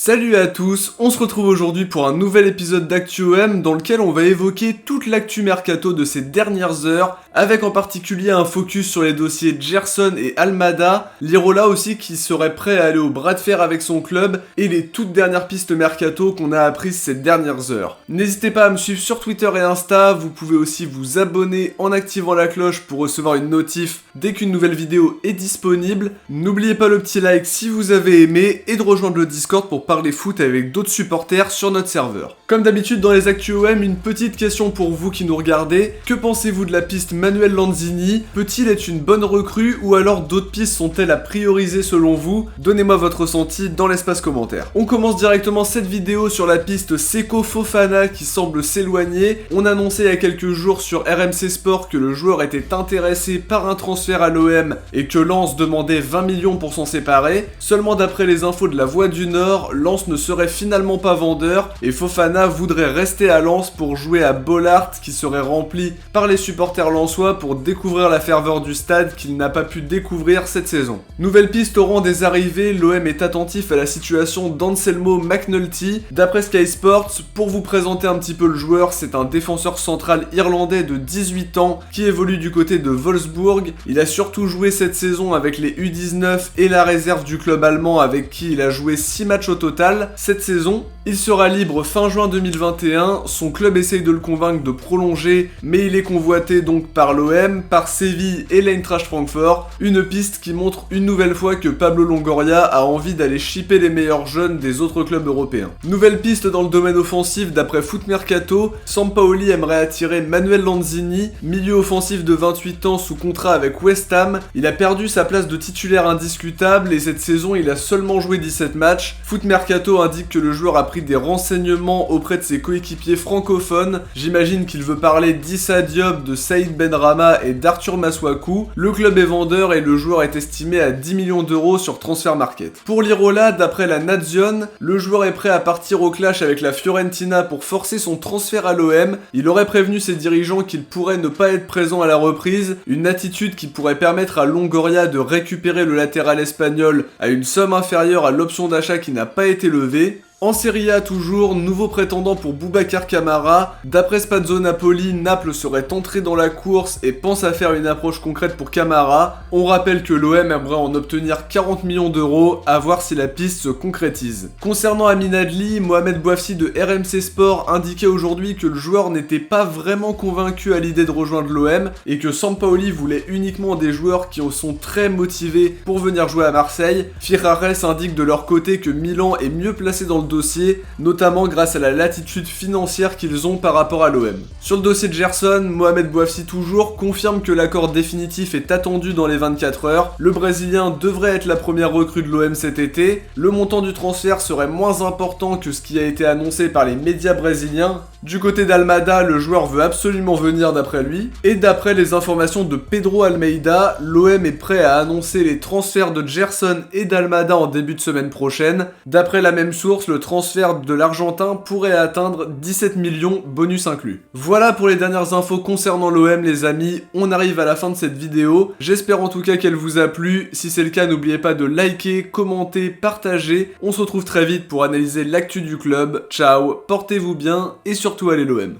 Salut à tous, on se retrouve aujourd'hui pour un nouvel épisode d'ActuOM dans lequel on va évoquer toute l'actu mercato de ces dernières heures, avec en particulier un focus sur les dossiers Gerson et Almada, Lirola aussi qui serait prêt à aller au bras de fer avec son club, et les toutes dernières pistes mercato qu'on a apprises ces dernières heures. N'hésitez pas à me suivre sur Twitter et Insta, vous pouvez aussi vous abonner en activant la cloche pour recevoir une notif dès qu'une nouvelle vidéo est disponible. N'oubliez pas le petit like si vous avez aimé, et de rejoindre le Discord pour parler foot avec d'autres supporters sur notre serveur. Comme d'habitude dans les ActuOM, une petite question pour vous qui nous regardez. Que pensez-vous de la piste Manuel Lanzini? Peut-il être une bonne recrue ou alors d'autres pistes sont-elles à prioriser selon vous? Donnez-moi votre ressenti dans l'espace commentaire. On commence directement cette vidéo sur la piste Seko Fofana qui semble s'éloigner. On annonçait il y a quelques jours sur RMC Sport que le joueur était intéressé par un transfert à l'OM et que Lens demandait 20 millions pour s'en séparer. Seulement d'après les infos de la Voix du Nord, Lens ne serait finalement pas vendeur et Fofana voudrait rester à Lens pour jouer à Bollaert qui serait rempli par les supporters lensois pour découvrir la ferveur du stade qu'il n'a pas pu découvrir cette saison. Nouvelle piste au rang des arrivées, l'OM est attentif à la situation d'Anselmo McNulty. D'après Sky Sports, pour vous présenter un petit peu le joueur, c'est un défenseur central irlandais de 18 ans qui évolue du côté de Wolfsburg. Il a surtout joué cette saison avec les U19 et la réserve du club allemand avec qui il a joué 6 matchs au total cette saison. Il sera libre fin juin 2021, son club essaye de le convaincre de prolonger, mais il est convoité donc par l'OM, par Séville et l'Eintracht Francfort, une piste qui montre une nouvelle fois que Pablo Longoria a envie d'aller shipper les meilleurs jeunes des autres clubs européens. Nouvelle piste dans le domaine offensif d'après Foot Mercato, Sampaoli aimerait attirer Manuel Lanzini, milieu offensif de 28 ans sous contrat avec West Ham. Il a perdu sa place de titulaire indiscutable et cette saison il a seulement joué 17 matchs. Foot Mercato indique que le joueur a pris des renseignements auprès de ses coéquipiers francophones. J'imagine qu'il veut parler d'Issa Diop, de Saïd Benrahma et d'Arthur Masuaku. Le club est vendeur et le joueur est estimé à 10 millions d'euros sur Transfermarkt. Pour Lirola, d'après la Nazione, le joueur est prêt à partir au clash avec la Fiorentina pour forcer son transfert à l'OM. Il aurait prévenu ses dirigeants qu'il pourrait ne pas être présent à la reprise, une attitude qui pourrait permettre à Longoria de récupérer le latéral espagnol à une somme inférieure à l'option d'achat qui n'a pas été levée. En Serie A toujours, nouveau prétendant pour Boubacar Kamara. D'après Spazio Napoli, Naples serait entré dans la course et pense à faire une approche concrète pour Kamara. On rappelle que l'OM aimerait en obtenir 40 millions d'euros, à voir si la piste se concrétise. Concernant Amin Adli, Mohamed Bouafsi de RMC Sport indiquait aujourd'hui que le joueur n'était pas vraiment convaincu à l'idée de rejoindre l'OM et que Sampaoli voulait uniquement des joueurs qui sont très motivés pour venir jouer à Marseille. Firares indique de leur côté que Milan est mieux placé dans le dossier, notamment grâce à la latitude financière qu'ils ont par rapport à l'OM. Sur le dossier de Gerson, Mohamed Bouafsi toujours confirme que l'accord définitif est attendu dans les 24 heures. Le Brésilien devrait être la première recrue de l'OM cet été. Le montant du transfert serait moins important que ce qui a été annoncé par les médias brésiliens. Du côté d'Almada, le joueur veut absolument venir d'après lui. Et d'après les informations de Pedro Almeida, l'OM est prêt à annoncer les transferts de Gerson et d'Almada en début de semaine prochaine. D'après la même source, le transfert de l'Argentin pourrait atteindre 17 millions, bonus inclus. Voilà pour les dernières infos concernant l'OM les amis, on arrive à la fin de cette vidéo. J'espère en tout cas qu'elle vous a plu. Si c'est le cas, n'oubliez pas de liker, commenter, partager. On se retrouve très vite pour analyser l'actu du club. Ciao, portez-vous bien et surtout allez l'OM.